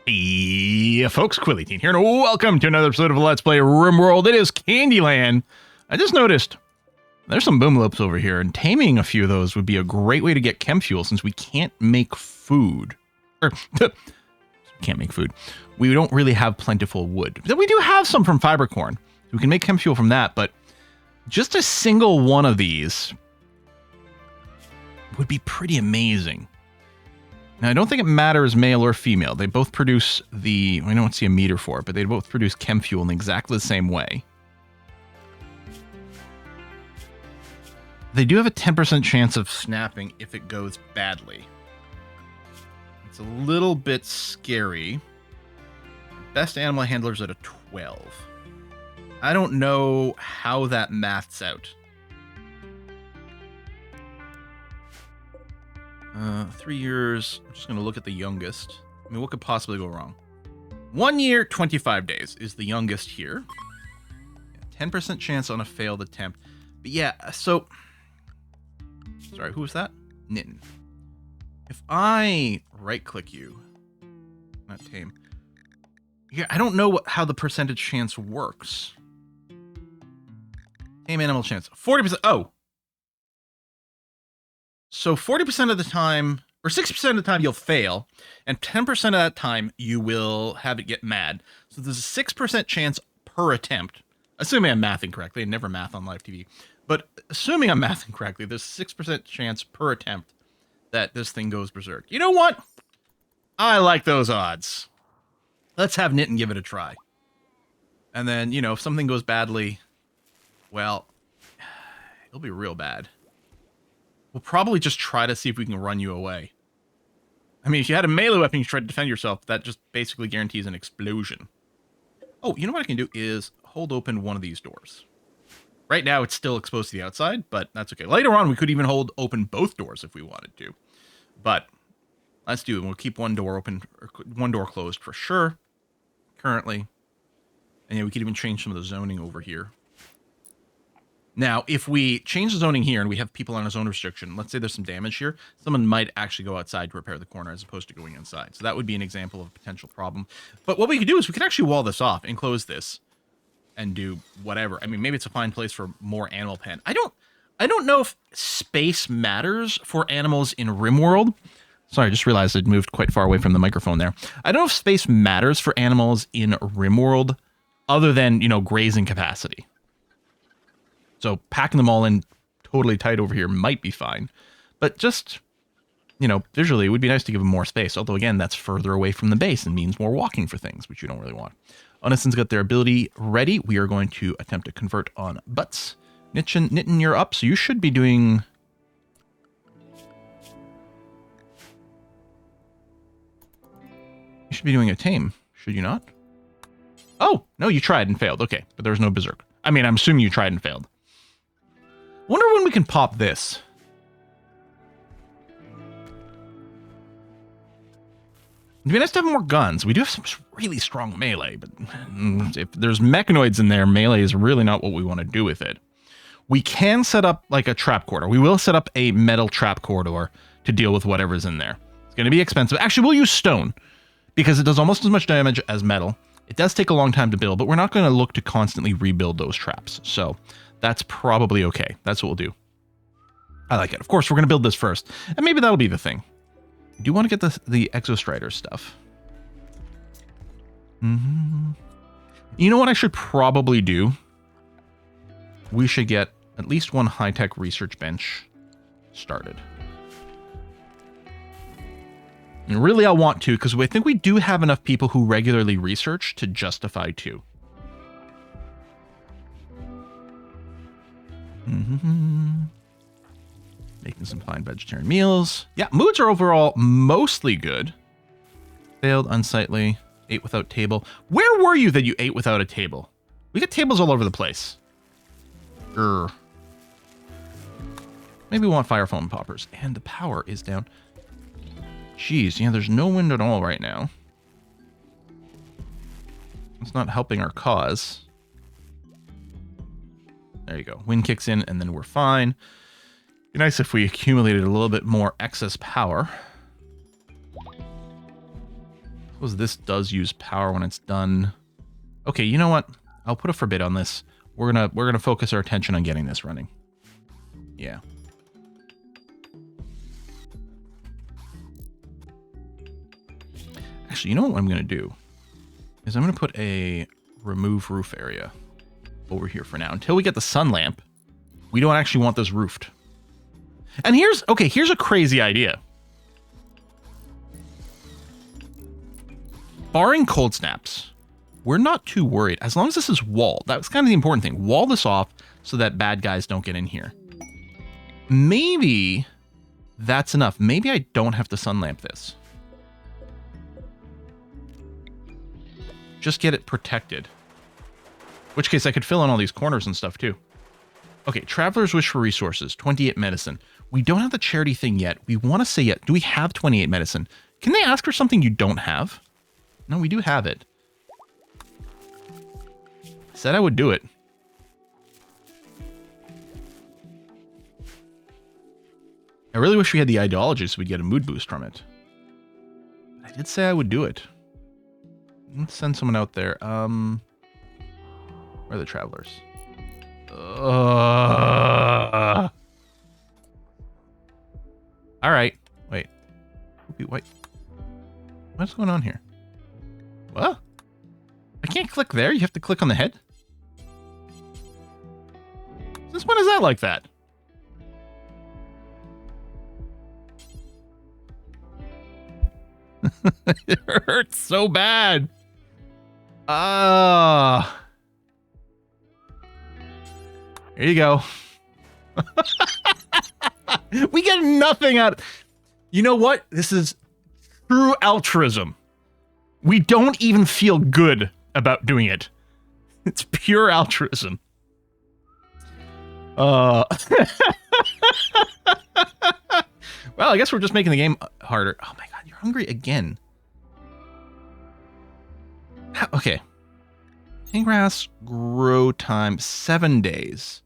Hey, folks, Quilly here, and welcome to another episode of Let's Play RimWorld. It is Candyland. I just noticed there's some boom loops over here, and taming a few of those would be a great way to get chem fuel since we can't make food. Can't make food. We don't really have plentiful wood. We do have some from fiber corn. So we can make chem fuel from that, but just a single one of these would be pretty amazing. Now, I don't think it matters male or female. They both produce I don't see a meter for it, but they both produce chem fuel in exactly the same way. They do have a 10% chance of snapping if it goes badly. It's a little bit scary. Best animal handler's at a 12. I don't know how that maths out. 3 years. I'm just going to look at the youngest. I mean, what could possibly go wrong? 1 year, 25 days is the youngest here. 10% chance on a failed attempt. But yeah, so... Sorry, who was that? Nitten. If I right-click you... Not tame. Yeah, I don't know how the percentage chance works. Tame animal chance. 40%. Oh! So 40% of the time, or 60% of the time you'll fail, and 10% of that time you will have it get mad. So there's a 6% chance per attempt, assuming I'm mathing correctly. I never math on live TV. But assuming I'm mathing correctly, there's a 6% chance per attempt that this thing goes berserk. You know what? I like those odds. Let's have Nitten give it a try. And then, you know, if something goes badly, well, it'll be real bad. We'll probably just try to see if we can run you away. I mean, if you had a melee weapon you tried to defend yourself, that just basically guarantees an explosion. Oh, you know what I can do is hold open one of these doors. Right now, it's still exposed to the outside, but that's okay. Later on, we could even hold open both doors if we wanted to. But let's do it. We'll keep one door open, or one door closed for sure, currently. And yeah, we could even change some of the zoning over here. Now, if we change the zoning here and we have people on a zone restriction, let's say there's some damage here, someone might actually go outside to repair the corner as opposed to going inside. So that would be an example of a potential problem. But what we could do is we could actually wall this off and close this and do whatever. I mean, maybe it's a fine place for more animal pen. I don't know if space matters for animals in RimWorld. Sorry, I just realized I'd moved quite far away from the microphone there. I don't know if space matters for animals in RimWorld other than, you know, grazing capacity. So packing them all in totally tight over here might be fine. But just, you know, visually, it would be nice to give them more space. Although, again, that's further away from the base and means more walking for things, which you don't really want. Unison's got their ability ready. We are going to attempt to convert on butts. Nitten, you're up, so you should be doing... You should be doing a tame, should you not? Oh, no, you tried and failed. Okay, but there's no berserk. I mean, I'm assuming you tried and failed. Wonder when we can pop this. It'd be nice to have more guns. We do have some really strong melee, but if there's mechanoids in there, melee is really not what we want to do with it. We can set up like a trap corridor. We will set up a metal trap corridor to deal with whatever's in there. It's going to be expensive. Actually, we'll use stone because it does almost as much damage as metal. It does take a long time to build, but we're not going to look to constantly rebuild those traps. So that's probably okay. That's what we'll do. I like it. Of course, we're going to build this first, and maybe that'll be the thing. I do want to get the Exostrider stuff. You know what I should probably do? We should get at least one high-tech research bench started. And really, I want to, because I think we do have enough people who regularly research to justify two. Making some fine vegetarian meals. Yeah, moods are overall mostly good. Failed, unsightly, ate without table. Where were you that you ate without a table? We got tables all over the place. Maybe we want fire foam poppers. And the power is down. Jeez, yeah, there's no wind at all right now. It's not helping our cause. There you go. Wind kicks in, and then we're fine. Be nice if we accumulated a little bit more excess power. Suppose this does use power when it's done. Okay, you know what? I'll put a forbid on this. We're gonna focus our attention on getting this running. Yeah. Actually, you know what I'm gonna do? Is I'm gonna put a remove roof area over here for now. Until we get the sun lamp, we don't actually want this roofed. And here's a crazy idea. Barring cold snaps, we're not too worried. As long as this is walled. That was kind of the important thing. Wall this off so that bad guys don't get in here. Maybe that's enough. Maybe I don't have to sun lamp this. Just get it protected. In which case I could fill in all these corners and stuff too. Okay, travelers wish for resources. 28 medicine. We don't have the charity thing yet. We want to say yet. Do we have 28 medicine? Can they ask for something you don't have? No, we do have it. Said I would do it. I really wish we had the ideology so we'd get a mood boost from it. I did say I would do it. Let's send someone out there. Where are the travelers? All right. Wait. What's going on here? What? I can't click there. You have to click on the head. Since when is that like that? It hurts so bad. Here you go. We get nothing out. You know what? This is true altruism. We don't even feel good about doing it. It's pure altruism. Well, I guess we're just making the game harder. Oh my god, you're hungry again. Okay. Haygrass grow time 7 days.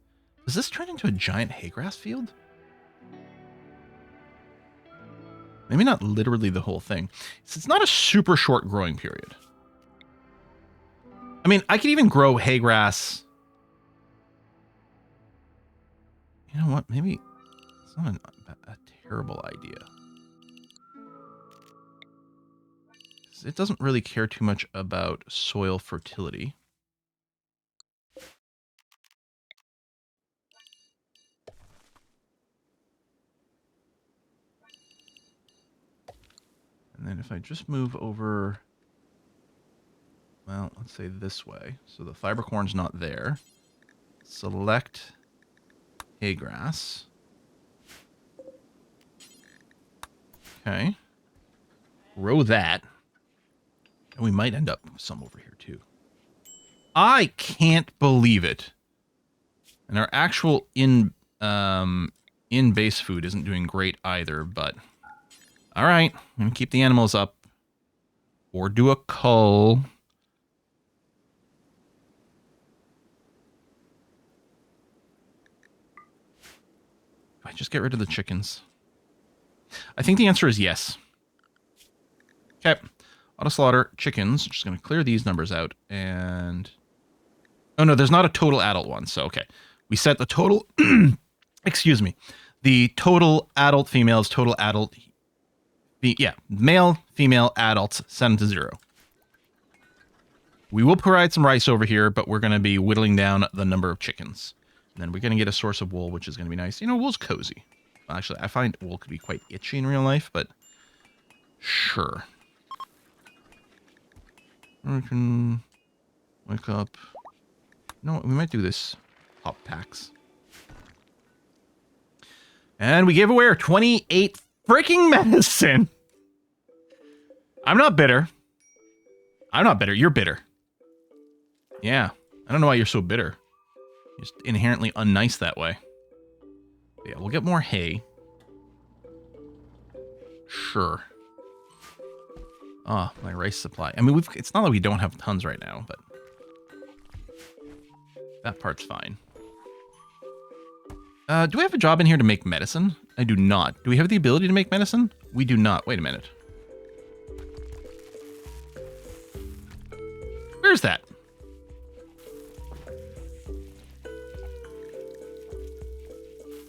Does this turn into a giant haygrass field? Maybe not literally the whole thing. It's not a super short growing period. I mean, I could even grow haygrass. You know what? Maybe it's not a terrible idea. It doesn't really care too much about soil fertility. And then if I just move over, well, let's say this way. So the fiber corn's not there. Select haygrass. Okay. Grow that. And we might end up with some over here too. I can't believe it. And our actual in-base food isn't doing great either, but all right, I'm gonna keep the animals up or do a cull. I just get rid of the chickens. I think the answer is yes. Okay. Auto slaughter chickens. Just going to clear these numbers out and... Oh, no, there's not a total adult one. So, okay. We set the total... Excuse me. The total adult females, total adult... Yeah, male, female, adults, set them to 0. We will provide some rice over here, but we're going to be whittling down the number of chickens. And then we're going to get a source of wool, which is going to be nice. You know, wool's cozy. Well, actually, I find wool could be quite itchy in real life, but sure. We can wake up. No, we might do this. Hop packs. And we gave away our 28 freaking medicine. I'm not bitter. I'm not bitter. You're bitter. Yeah. I don't know why you're so bitter. You're just inherently unnice that way. Yeah, we'll get more hay. Sure. Oh, my rice supply. I mean, it's not that we don't have tons right now, but that part's fine. Do we have a job in here to make medicine? I do not. Do we have the ability to make medicine? We do not. Wait a minute. Where's that?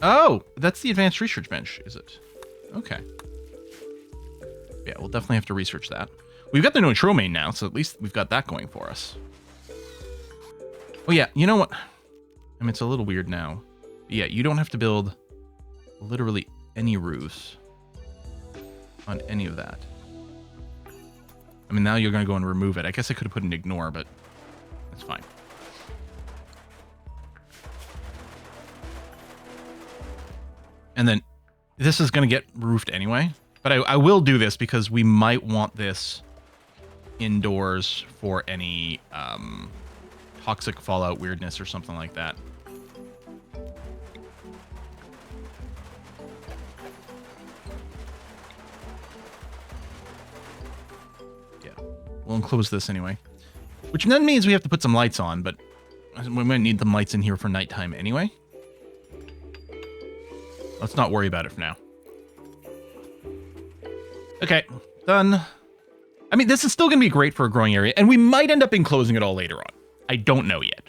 Oh, that's the advanced research bench, is it? Okay. Yeah, we'll definitely have to research that. We've got the no main now, so at least we've got that going for us. Oh yeah, you know what? I mean, it's a little weird now. But yeah, you don't have to build literally any roofs on any of that. I mean, now you're going to go and remove it. I guess I could have put an ignore, but that's fine. And then this is going to get roofed anyway. But I will do this because we might want this indoors for any toxic fallout weirdness or something like that. Yeah, we'll enclose this anyway. Which then means we have to put some lights on, but we might need some lights in here for nighttime anyway. Let's not worry about it for now. Okay, done. I mean, this is still going to be great for a growing area, and we might end up enclosing it all later on. I don't know yet.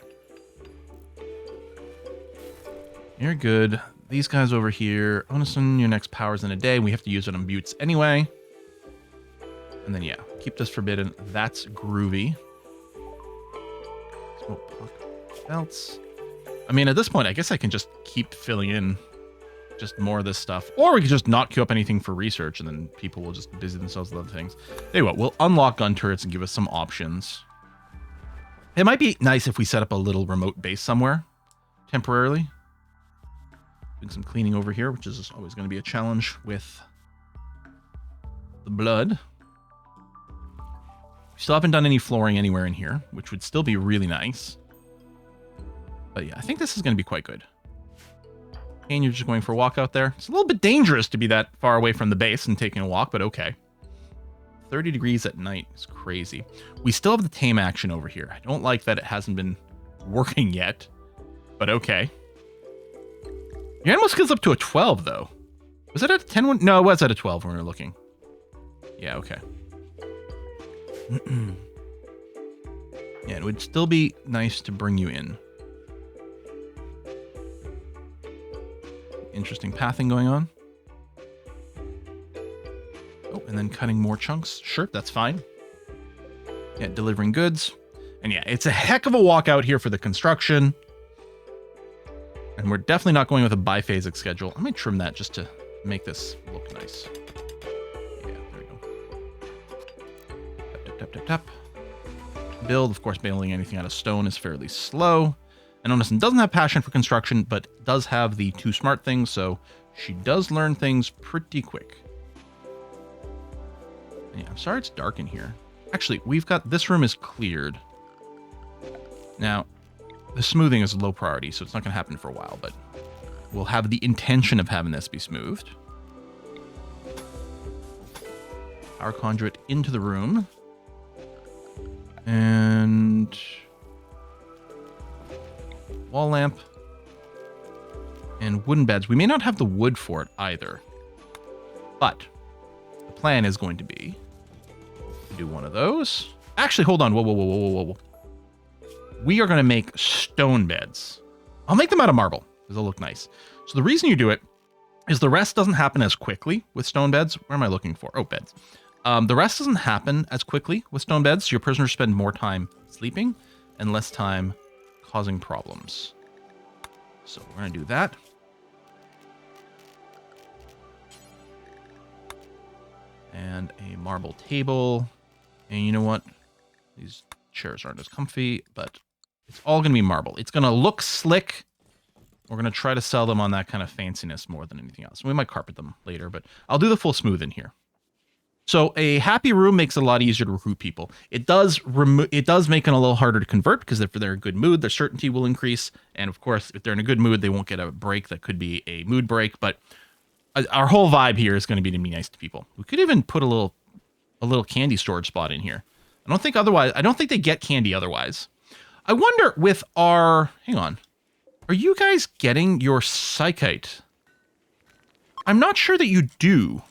You're good. These guys over here. Onison, your next power's in a day. We have to use it on buttes anyway. And then, yeah, keep this forbidden. That's groovy. Smoke block belts. I mean, at this point, I guess I can just keep filling in just more of this stuff. Or we could just not queue up anything for research, and then people will just busy themselves with other things. Tell you what, we'll unlock gun turrets and give us some options. It might be nice if we set up a little remote base somewhere temporarily. Doing some cleaning over here, which is always going to be a challenge with the blood. We still haven't done any flooring anywhere in here, which would still be really nice. But yeah, I think this is going to be quite good. And you're just going for a walk out there. It's a little bit dangerous to be that far away from the base and taking a walk, but okay. 30 degrees at night is crazy. We still have the tame action over here. I don't like that it hasn't been working yet, but okay. Your animal skill's up to a 12, though. Was it at a 10 one? No, it was at a 12 when we were looking. Yeah, okay. Yeah, it would still be nice to bring you in. Interesting pathing going on. Oh, and then cutting more chunks. Sure, that's fine. Yeah, delivering goods. And yeah, it's a heck of a walk out here for the construction. And we're definitely not going with a biphasic schedule. I might trim that just to make this look nice. Yeah, there we go. Tap, tap, tap, tap, tap. Build, of course, building anything out of stone is fairly slow. And Onison doesn't have passion for construction, but does have the 2 smart things, so she does learn things pretty quick. Yeah, I'm sorry it's dark in here. Actually, we've got, this room is cleared. Now, the smoothing is low priority, so it's not going to happen for a while, but we'll have the intention of having this be smoothed. Power conduit into the room. And wall lamp and wooden beds. We may not have the wood for it either, but the plan is going to be to do one of those. Actually, hold on. Whoa. We are going to make stone beds. I'll make them out of marble because they'll look nice. So the reason you do it is the rest doesn't happen as quickly with stone beds. Where am I looking for? Oh, beds. The rest doesn't happen as quickly with stone beds. Your prisoners spend more time sleeping and less time causing problems. So we're going to do that. And a marble table. And you know what? These chairs aren't as comfy, but it's all going to be marble. It's going to look slick. We're going to try to sell them on that kind of fanciness more than anything else. We might carpet them later, but I'll do the full smooth in here. So a happy room makes it a lot easier to recruit people. It does make it a little harder to convert because if they're in a good mood, their certainty will increase. And of course, if they're in a good mood, they won't get a break that could be a mood break. But our whole vibe here is going to be nice to people. We could even put a little candy storage spot in here. I don't think they get candy otherwise. I wonder with our, hang on. Are you guys getting your psychite? I'm not sure that you do.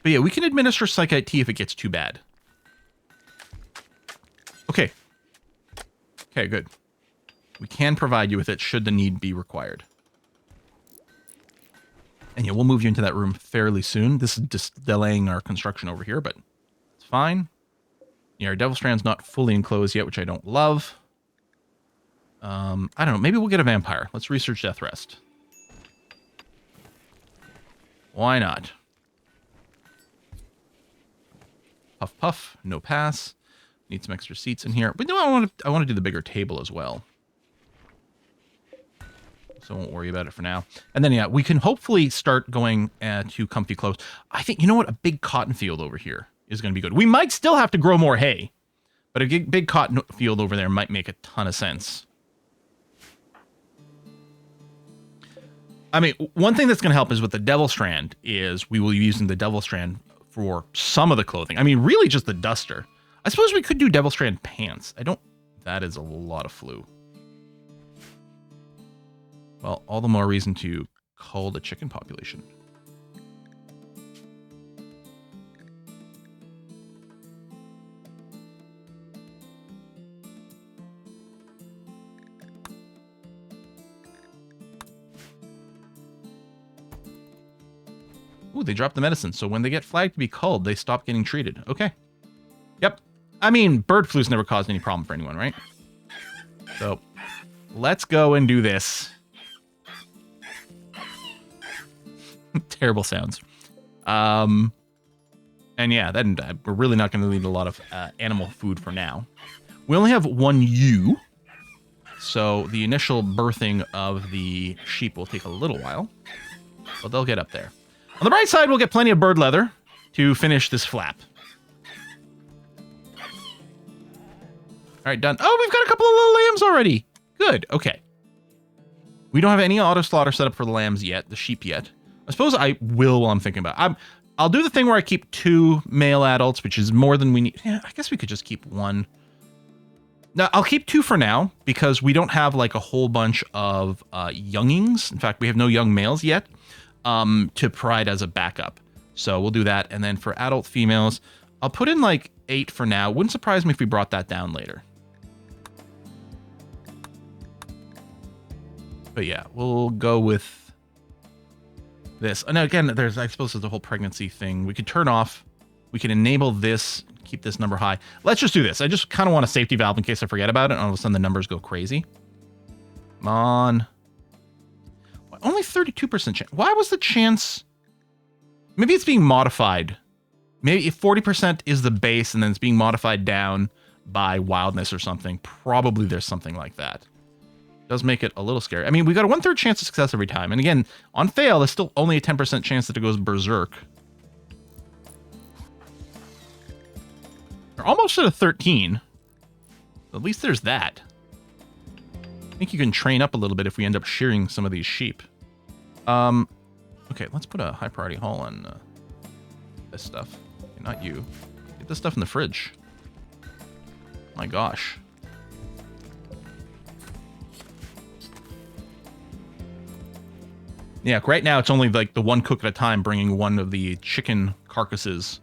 But yeah, we can administer psychite tea if it gets too bad. Okay, good. We can provide you with it should the need be required. And yeah, we'll move you into that room fairly soon. This is just delaying our construction over here, but it's fine. Yeah, our Devil Strand's not fully enclosed yet, which I don't love. I don't know. Maybe we'll get a vampire. Let's research Death Rest. Why not? Puff, puff. No pass. Need some extra seats in here. But no, I want to do the bigger table as well. So I won't worry about it for now. And then, yeah, we can hopefully start going to comfy clothes. I think, you know what? A big cotton field over here is going to be good. We might still have to grow more hay, but a big cotton field over there might make a ton of sense. I mean, one thing that's going to help is with the Devil Strand is we will be using the Devil Strand for some of the clothing. I mean, really just the duster. I suppose we could do Devil Strand pants. That is a lot of flu. Well, all the more reason to cull the chicken population. Ooh, they dropped the medicine. So when they get flagged to be culled, they stop getting treated. Okay. Yep. I mean, bird flu's never caused any problem for anyone, right? So let's go and do this. Terrible sounds. And yeah, then we're really not going to need a lot of animal food for now. We only have one ewe, so the initial birthing of the sheep will take a little while, but they'll get up there. On the bright side, we'll get plenty of bird leather to finish this flap. All right, done. Oh, we've got a couple of little lambs already. Good, okay. We don't have any auto slaughter set up for the lambs yet, the sheep yet. I suppose I will while I'm thinking about it. I'll do the thing where I keep 2 male adults, which is more than we need. Yeah, I guess we could just keep 1. Now, I'll keep 2 for now, because we don't have like a whole bunch of youngings. In fact, we have no young males yet to provide as a backup. So we'll do that. And then for adult females, I'll put in like 8 for now. Wouldn't surprise me if we brought that down later. But yeah, we'll go with this. And again, I suppose there's the whole pregnancy thing. We could turn off, we can enable this, keep this number high. Let's just do this. I just kind of want a safety valve in case I forget about it, and all of a sudden the numbers go crazy. Come on. Only 32% chance. Why was the chance? Maybe it's being modified. Maybe if 40% is the base and then it's being modified down by wildness or something. Probably there's something like that. Does make it a little scary. I mean, we got a 1/3 chance of success every time. And again, on fail, there's still only a 10% chance that it goes berserk. We're almost at a 13. At least there's that. I think you can train up a little bit if we end up shearing some of these sheep. Okay, let's put a high priority haul on this stuff. Okay, not you. Get this stuff in the fridge. My gosh. Yeah, right now it's only like the 1 cook at a time bringing one of the chicken carcasses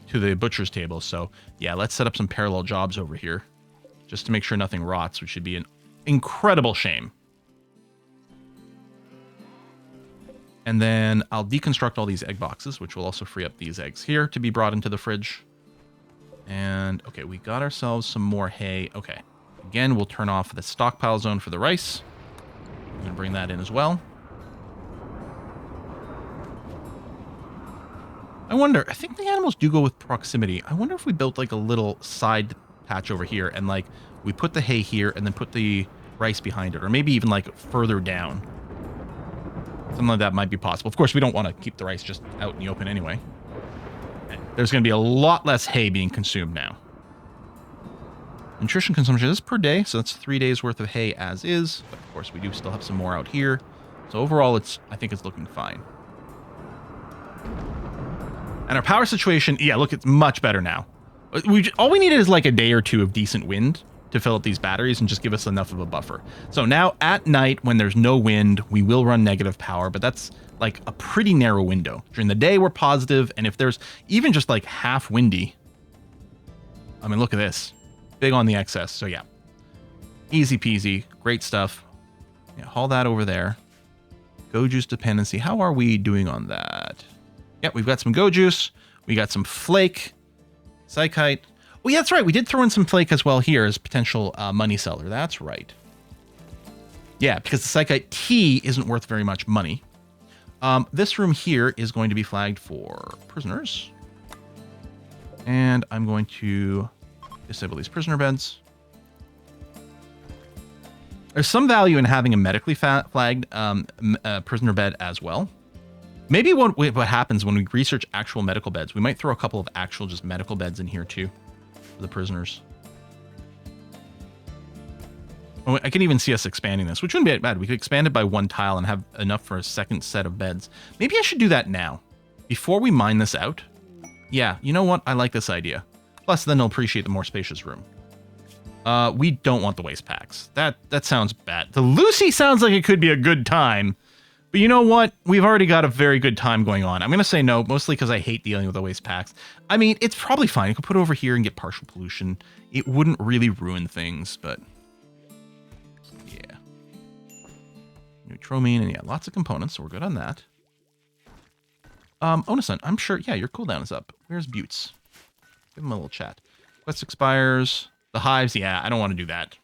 to the butcher's table. So yeah, let's set up some parallel jobs over here just to make sure nothing rots, which should be an incredible shame. And then I'll deconstruct all these egg boxes, which will also free up these eggs here to be brought into the fridge. And okay, we got ourselves some more hay. Okay, again, we'll turn off the stockpile zone for the rice. I'm gonna bring that in as well. I wonder, I think the animals do go with proximity. I wonder if we built like a little side patch over here and like we put the hay here and then put the rice behind it, or maybe even like further down. Something like that might be possible. Of course, we don't want to keep the rice just out in the open anyway. There's going to be a lot less hay being consumed now. Nutrition consumption is per day, so that's 3 days worth of hay as is. But of course, we do still have some more out here. So overall, I think it's looking fine. And our power situation, yeah, look, it's much better now. All we needed is like a day or 2 of decent wind to fill up these batteries and just give us enough of a buffer. So now at night, when there's no wind, we will run negative power, but that's like a pretty narrow window. During the day, we're positive, and if there's even just like half windy, I mean, look at this. Big on the excess, so yeah. Easy peasy. Great stuff. Yeah, haul that over there. Go juice dependency. How are we doing on that? Yeah, we've got some go juice. We got some flake. Psychite. Oh, yeah, that's right. We did throw in some flake as well here as potential money seller. That's right. Yeah, because the Psychite tea isn't worth very much money. This room here is going to be flagged for prisoners. And I'm going to disable these prisoner beds. There's some value in having a medically flagged prisoner bed as well. Maybe what happens when we research actual medical beds, we might throw a couple of actual just medical beds in here too for the prisoners. Oh, I can even see us expanding this, which wouldn't be bad. We could expand it by one tile and have enough for a second set of beds. Maybe I should do that now before we mine this out. Yeah, you know what? I like this idea. Plus, then they'll appreciate the more spacious room. We don't want the waste packs. That sounds bad. The Lucy sounds like it could be a good time. But you know what? We've already got a very good time going on. I'm going to say no, mostly because I hate dealing with the waste packs. I mean, it's probably fine. You could put it over here and get partial pollution. It wouldn't really ruin things, but... yeah. Neutromine, and yeah, lots of components, so we're good on that. Onasun, I'm sure... yeah, your cooldown is up. Where's Buttes? Give him a little chat. Quest expires. The hives, yeah, I don't want to do that.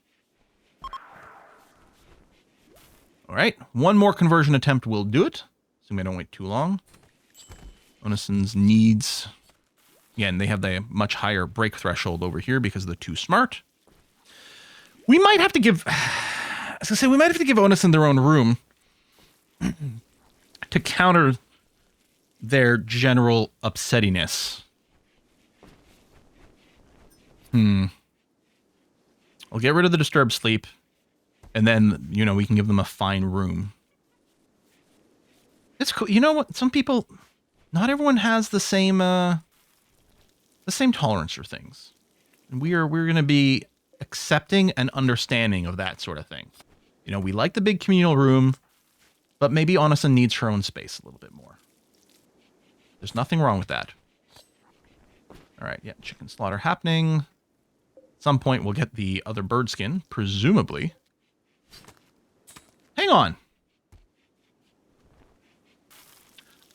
All right, one more conversion attempt will do it. Assuming I don't wait too long. Onasun's needs... again, they have the much higher break threshold over here because they're too smart. We might have to give... I was going to say, we might have to give Onasun their own room to counter their general upsettiness. I'll get rid of the disturbed sleep, and then, you know, we can give them a fine room. It's cool. You know what? Some people, not everyone has the same tolerance for things. And we're going to be accepting and understanding of that sort of thing. You know, we like the big communal room, but maybe Onasun needs her own space a little bit more. There's nothing wrong with that. All right, yeah, chicken slaughter happening. At some point, we'll get the other bird skin, presumably. Hang on.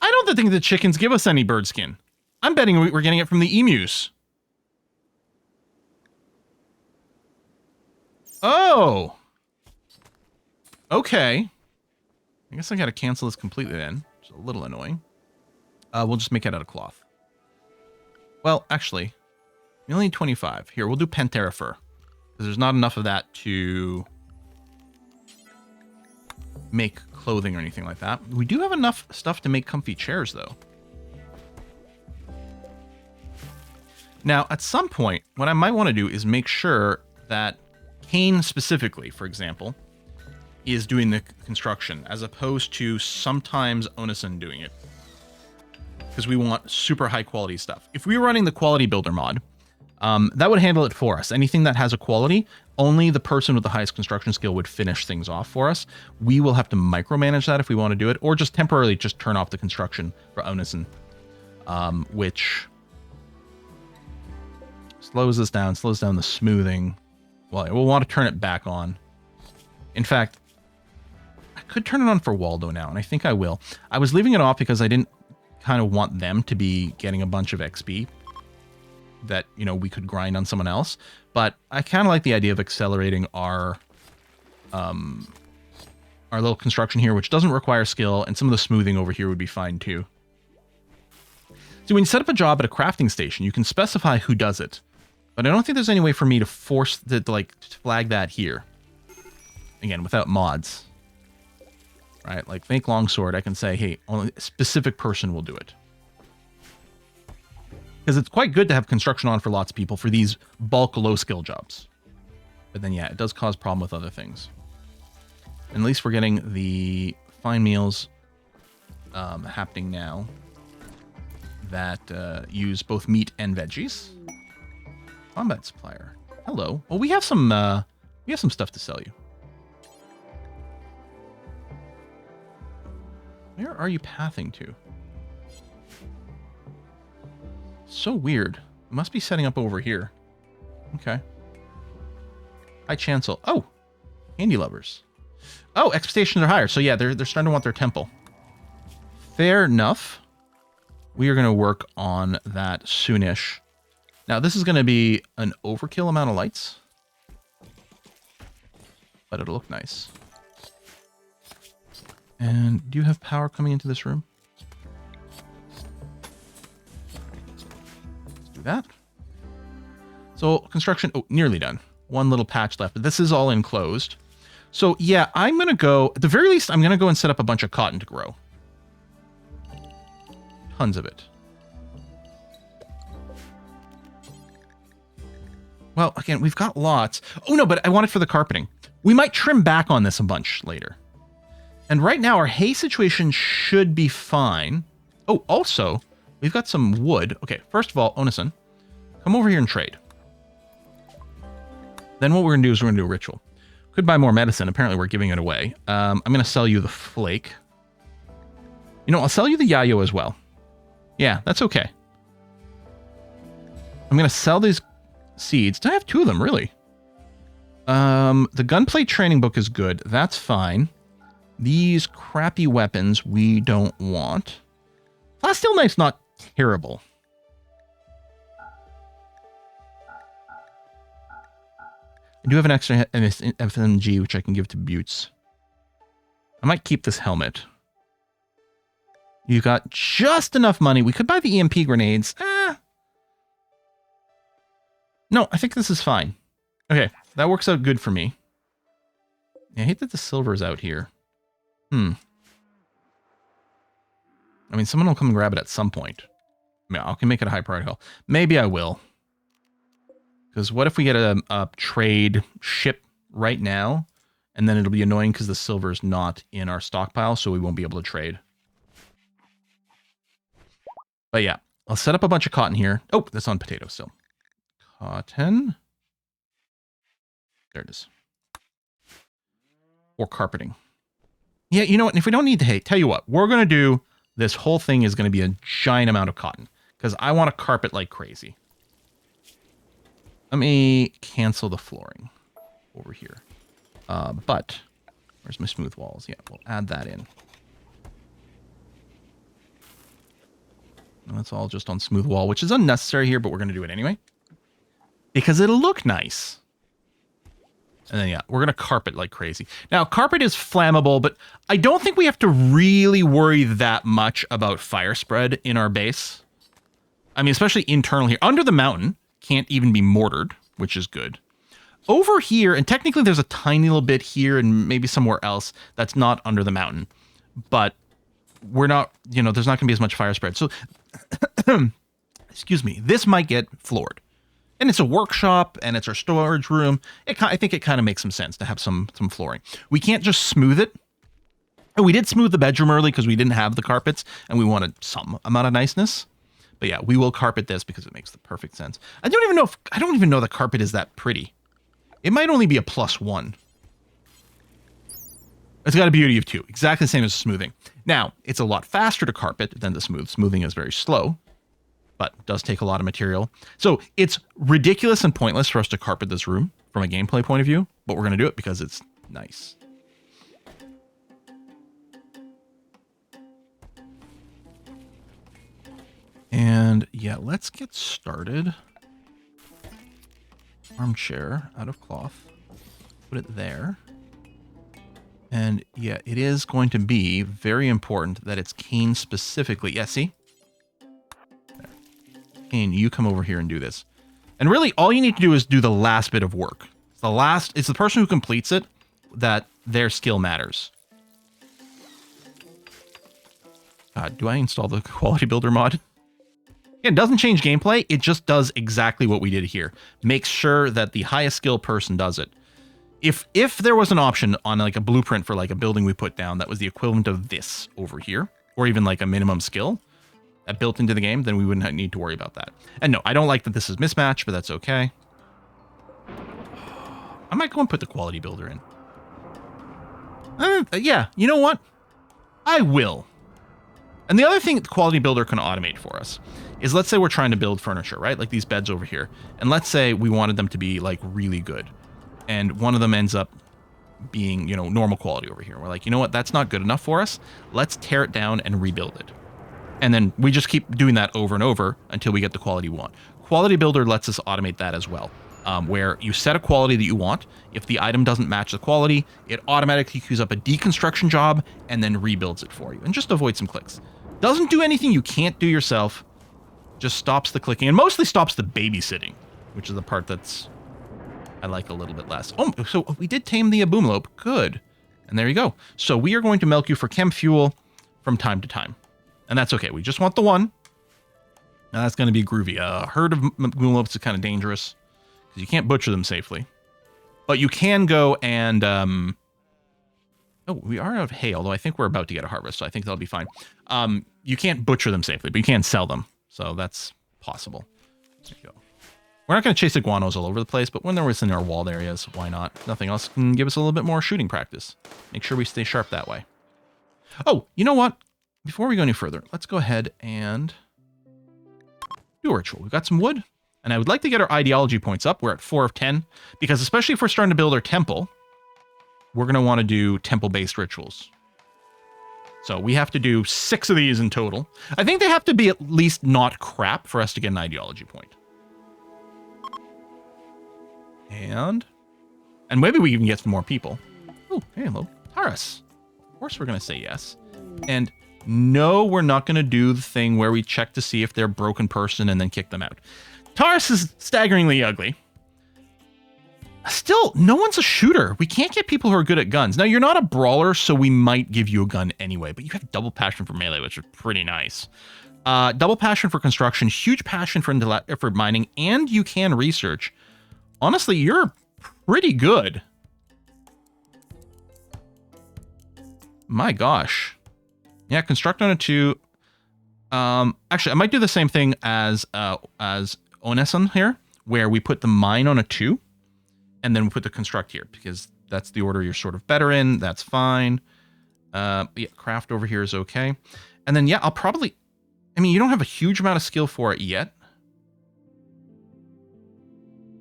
I don't think the chickens give us any bird skin. I'm betting we're getting it from the emus. Oh. Okay. I guess I gotta cancel this completely then. Which is a little annoying. We'll just make it out of cloth. Well, actually, we only need 25. Here, we'll do Panthera fur. Because there's not enough of that to make clothing or anything like that. We do have enough stuff to make comfy chairs, though. Now, at some point, what I might want to do is make sure that Kane specifically, for example, is doing the construction, as opposed to sometimes Onasun doing it. Because we want super high quality stuff. If we were running the quality builder mod, that would handle it for us. Anything that has a quality, only the person with the highest construction skill would finish things off for us. We will have to micromanage that if we want to do it, or just temporarily just turn off the construction for Onasun, which slows us down, slows down the smoothing. Well, we'll want to turn it back on. In fact, I could turn it on for Waldo now, and I think I will. I was leaving it off because I didn't kind of want them to be getting a bunch of XP that, you know, we could grind on someone else. But I kind of like the idea of accelerating our little construction here, which doesn't require skill, and some of the smoothing over here would be fine too. So when you set up a job at a crafting station, you can specify who does it. But I don't think there's any way for me to force to flag that here. Again, without mods. Right, like make longsword, I can say, hey, only a specific person will do it. Because it's quite good to have construction on for lots of people for these bulk low skill jobs. But then, yeah, it does cause problem with other things. And at least we're getting the fine meals happening now that use both meat and veggies. Combat supplier. Hello. Well, we have some stuff to sell you. Where are you pathing to? So weird. It must be setting up over here. Okay. Hi, Chancel. Oh, Candy lovers. Oh, expectations are higher. So yeah, they're starting to want their temple. Fair enough. We are going to work on that soonish. Now, this is going to be an overkill amount of lights. But it'll look nice. And do you have power coming into this room? Let's do that. So, construction, oh, nearly done. One little patch left, but this is all enclosed. So, yeah, I'm going to go, at the very least, I'm going to go and set up a bunch of cotton to grow. Tons of it. Well, again, we've got lots. Oh, no, but I want it for the carpeting. We might trim back on this a bunch later. And right now, our hay situation should be fine. Oh, also, we've got some wood. Okay, first of all, Onison, come over here and trade. Then what we're going to do is we're going to do a ritual. Could buy more medicine. Apparently, we're giving it away. I'm going to sell you the flake. You know, I'll sell you the yayo as well. Yeah, that's okay. I'm going to sell these seeds. I have 2 of them, really. The gunplay training book is good. That's fine. These crappy weapons we don't want. Steel knife's not terrible. I do have an extra FMG, which I can give to Buttes. I might keep this helmet. You got just enough money. We could buy the EMP grenades. No, I think this is fine. Okay, that works out good for me. I hate that the silver's out here. I mean, someone will come and grab it at some point. I mean, I can make it a high priority haul. Maybe I will. Because what if we get a trade ship right now, and then it'll be annoying because the silver's not in our stockpile, so we won't be able to trade. But yeah, I'll set up a bunch of cotton here. Oh, that's on potato still. Cotton. There it is. Or carpeting. Yeah, you know what? If we don't need the hay, tell you what, we're going to do, this whole thing is going to be a giant amount of cotton. Because I want to carpet like crazy. Let me cancel the flooring over here. But, where's my smooth walls? Yeah, we'll add that in. And that's all just on smooth wall, which is unnecessary here, but we're going to do it anyway. Because it'll look nice. And then, yeah, we're going to carpet like crazy. Now, carpet is flammable, but I don't think we have to really worry that much about fire spread in our base. I mean, especially internal here. Under the mountain, can't even be mortared, which is good. Over here, and technically there's a tiny little bit here and maybe somewhere else that's not under the mountain. But we're not, you know, there's not going to be as much fire spread. So, excuse me, this might get floored. And it's a workshop, and it's our storage room. I think it kind of makes some sense to have some flooring. We can't just smooth it. And we did smooth the bedroom early because we didn't have the carpets, and we wanted some amount of niceness. But yeah, we will carpet this because it makes the perfect sense. I don't even know the carpet is that pretty. It might only be a +1. It's got a beauty of 2, exactly the same as smoothing. Now, it's a lot faster to carpet than the smooth. Smoothing is very slow, but does take a lot of material. So it's ridiculous and pointless for us to carpet this room from a gameplay point of view, but we're going to do it because it's nice. And yeah, let's get started. Armchair out of cloth. Put it there. And yeah, it is going to be very important that it's cane specifically. Yeah, see? There. Cane, you come over here and do this. And really, all you need to do is do the last bit of work. It's the person who completes it that their skill matters. Do I install the quality builder mod? It doesn't change gameplay. It just does exactly what we did here. Makes sure that the highest skill person does it. If there was an option on like a blueprint for like a building we put down that was the equivalent of this over here, or even like a minimum skill that built into the game, then we wouldn't need to worry about that. And no, I don't like that this is mismatched, but that's okay. I might go and put the quality builder in. Yeah, you know what? I will. And the other thing the quality builder can automate for us is, let's say we're trying to build furniture, right? Like these beds over here. And let's say we wanted them to be like really good. And one of them ends up, being, you know, normal quality over here. We're like, you know what, that's not good enough for us. Let's tear it down and rebuild it. And then we just keep doing that over and over until we get the quality we want. Quality Builder lets us automate that as well, where you set a quality that you want. If the item doesn't match the quality, it automatically queues up a deconstruction job and then rebuilds it for you. And just avoid some clicks. Doesn't do anything you can't do yourself. Just stops the clicking and mostly stops the babysitting, which is the part that's I like a little bit less. Oh, so we did tame the Aboomlope. Good. And there you go. So we are going to milk you for chem fuel from time to time. And that's okay. We just want the one. Now that's going to be groovy. A herd of Aboomlopes is kind of dangerous because you can't butcher them safely. But you can go and... oh, we are out of hay, although I think we're about to get a harvest, so I think that'll be fine. You can't butcher them safely, but you can sell them. So that's possible. There you go. We're not going to chase iguanos all over the place, but when they're within our walled areas, why not? Nothing else can give us a little bit more shooting practice. Make sure we stay sharp that way. Oh, you know what? Before we go any further, let's go ahead and do a ritual. We've got some wood, and I would like to get our ideology points up. We're at 4 of 10, because especially if we're starting to build our temple, we're going to want to do temple-based rituals. So we have to do 6 of these in total. I think they have to be at least not crap for us to get an ideology point. And maybe we even get some more people. Oh, hey, hello. Taurus. Of course we're going to say yes. And no, we're not going to do the thing where we check to see if they're a broken person and then kick them out. Taurus is staggeringly ugly. Still, no one's a shooter. We can't get people who are good at guns. Now, you're not a brawler, so we might give you a gun anyway, but you have double passion for melee, which is pretty nice. Double passion for construction, huge passion for mining, and you can research. Honestly, you're pretty good. My gosh. Yeah, construct on a 2. Actually, I might do the same thing as Oneson here, where we put the mine on a 2. And then we put the construct here, because that's the order you're sort of better in. That's fine. Yeah, craft over here is okay. And then, yeah, I'll probably... I mean, you don't have a huge amount of skill for it yet.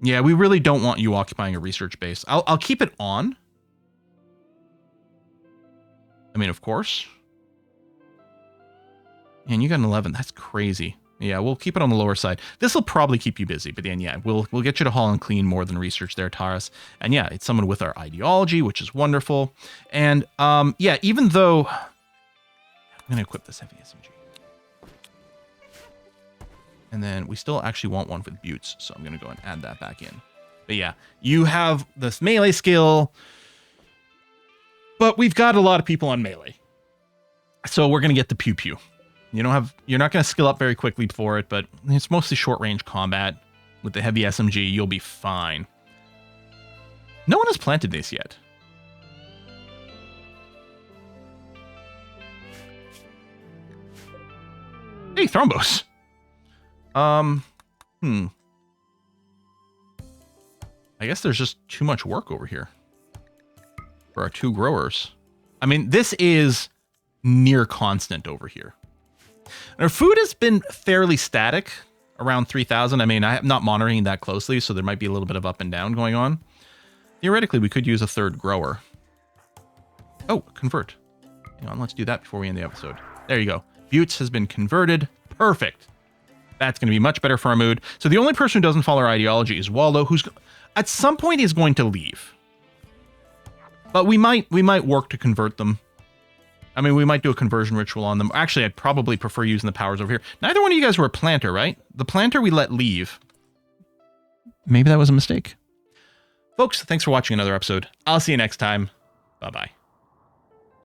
Yeah, we really don't want you occupying a research base. I'll keep it on. I mean, of course. And you got an 11. That's crazy. Yeah, we'll keep it on the lower side. This will probably keep you busy, but then, yeah, we'll get you to haul and clean more than research there, Taurus. And yeah, it's someone with our ideology, which is wonderful. And yeah, even though... I'm going to equip this heavy SMG. And then we still actually want one with buttes, so I'm going to go and add that back in. But yeah, you have this melee skill, but we've got a lot of people on melee. So we're going to get the pew-pew. You're not going to skill up very quickly for it, but it's mostly short-range combat. With the heavy SMG, you'll be fine. No one has planted this yet. Hey, Thrombos. I guess there's just too much work over here for our 2 growers. I mean, this is near constant over here. Our food has been fairly static, around 3,000. I mean, I'm not monitoring that closely, so there might be a little bit of up and down going on. Theoretically, we could use a 3rd grower. Oh, convert. Hang on, let's do that before we end the episode. There you go. Buttes has been converted. Perfect. That's going to be much better for our mood. So the only person who doesn't follow our ideology is Waldo, who's at some point is going to leave. But we might work to convert them. I mean, we might do a conversion ritual on them. Actually, I'd probably prefer using the powers over here. Neither one of you guys were a planter, right? The planter we let leave. Maybe that was a mistake. Folks, thanks for watching another episode. I'll see you next time. Bye-bye.